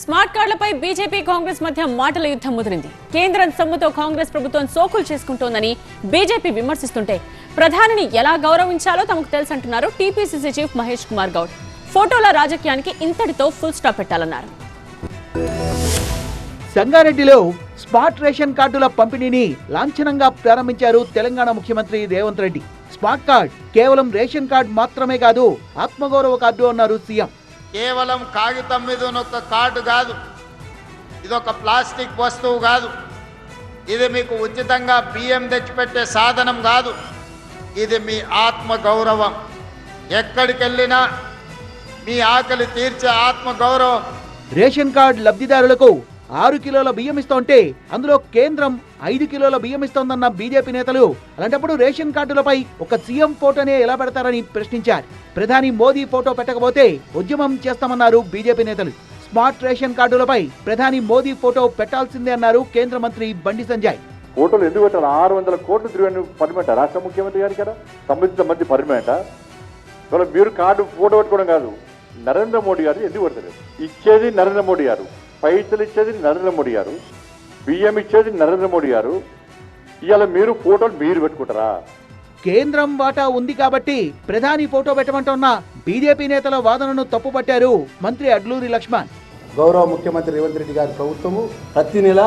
Smart కార్డులపై BJP Congress మధ్య మాటల యుద్ధం ముదిరింది. కేంద్రం సొమ్ముతో కాంగ్రెస్ ప్రభుత్వం సోకులు చేసుకుంటోందని బీజేపీ విమర్శిస్తుంటే ప్రధానిని ఎలా గౌరవించాలో తమకు తెలుసంటున్నారు టీపీసీసీ చీఫ్ మహేష్ కుమార్ గౌడ్. ఫోటోల రాజకీయానికి ఇంతటితో ఫుల్ స్టాప్ పెట్టాలన్నారు. సంగారెడ్డిలో స్మార్ట్ రేషన్ కార్డుల పంపిణీని లాంఛనంగా ప్రారంభించారు తెలంగాణ ముఖ్యమంత్రి రేవంత్ రెడ్డి. స్మార్ట్ కార్డ్ కేవలం రేషన్ కార్డు మాత్రమే కాదు, ఆత్మగౌరవ కార్డు అన్నారు సీఎం. కేవలం కాగితం మీద ఒక కార్డు కాదు, ఇదొక ప్లాస్టిక్ వస్తువు కాదు, ఇది మీకు ఉచితంగా బియ్యం తెచ్చిపెట్టే సాధనం కాదు, ఇది మీ ఆత్మ గౌరవం. ఎక్కడికి వెళ్ళినా మీ ఆకలి తీర్చే ఆత్మ గౌరవం. రేషన్ కార్డు లబ్ధిదారులకు 6 కిలోల బియ్యం ఇస్తోంటే అందులో కేంద్రం 5 కిలోల బియ్యం ఇస్తోందన్న బీజేపీ నేతలు అలాంటప్పుడు రేషన్ కార్డులపై ఒక సీఎం ఫోటోనే ఎలా పెడతారని ప్రశ్నించారు. ప్రధాని మోదీ ఫోటో పెట్టకపోతే ఉద్యమం చేస్తామన్నారు బీజేపీ నేతలు. స్మార్ట్ రేషన్ కార్డులపై ప్రధాని మోదీ ఫోటో పెట్టాల్సిందే అన్నారు కేంద్ర మంత్రి బండి సంజయ్. ఫోటోలు ఎందుకు పెట్టాలి? 600 కోట్లు తిరిగి పర్మిట రాష్ట్ర ముఖ్యమంత్రి గారికి కదా సంబంధించిన మంది పర్మిట. మీరు కార్డు ఫోటో పెట్టుకోవడం కాదు, నరేంద్ర మోడీ గారు ఎందుకు పెడతారు? ఇచ్చేది నరేంద్ర మోడీ గారు, పైసలు ఇచ్చేది నరేంద్ర మోడీ గారు, బియ్యం ఇచ్చేది నరేంద్ర మోడీ గారు. ఇవాళ మీరు ఫోటోలు మీరు పెట్టుకుంటారా? కేంద్రం వాటా ఉంది కాబట్టి ప్రధాని ఫోటో పెట్టమంటున్న బీజేపీ నేతల వాదనను తప్పుపట్టారు మంత్రి అడ్లూరి లక్ష్మణ్. గౌరవ ముఖ్యమంత్రి రేవంత్ రెడ్డి గారి ప్రభుత్వము ప్రతి నెల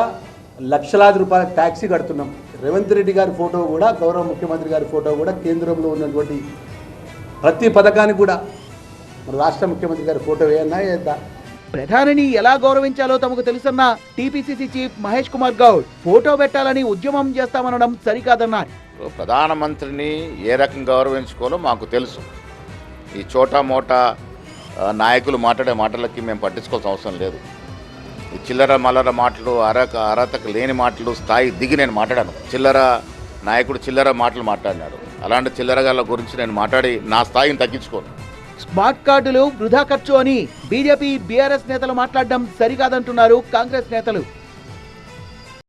లక్షలాది రూపాయల ట్యాక్సీ కడుతున్నాం. రేవంత్ రెడ్డి గారి ఫోటో కూడా, గౌరవ ముఖ్యమంత్రి గారి ఫోటో కూడా, కేంద్రంలో ఉన్నటువంటి ప్రతి పథకానికి కూడా రాష్ట్ర ముఖ్యమంత్రి గారి ఫోటో వేయన్నా వేద్దా? ప్రధానిని ఎలా గౌరవించాలో తమకు తెలుసన్న TPCC chief Mahesh Kumar Goud photo పెట్టాలని ఉద్యమం చేస్తామనడం సరికాదన్నారు. ప్రధానమంత్రిని ఏ రకంగా గౌరవించుకోవాలో మాకు తెలుసు. ఈ చోటా మోటా నాయకులు మాట్లాడే మాటలకి మేము పట్టించుకోవాల్సిన అవసరం లేదు. ఈ చిల్లర మల్లర మాటలు, అర్హతకు లేని మాటలు స్థాయి దిగి నేను మాట్లాడాను. చిల్లర నాయకుడు చిల్లర మాటలు మాట్లాడినాడు. అలాంటి చిల్లరగాళ్ళ గురించి నేను మాట్లాడి నా స్థాయిని తగ్గించుకోను. స్మార్ట్ కార్డులు వృధా ఖర్చు అని బీజేపీ బీఆర్ఎస్ నేతలు మాట్లాడడం సరికాదంటున్నారు కాంగ్రెస్ నేతలు.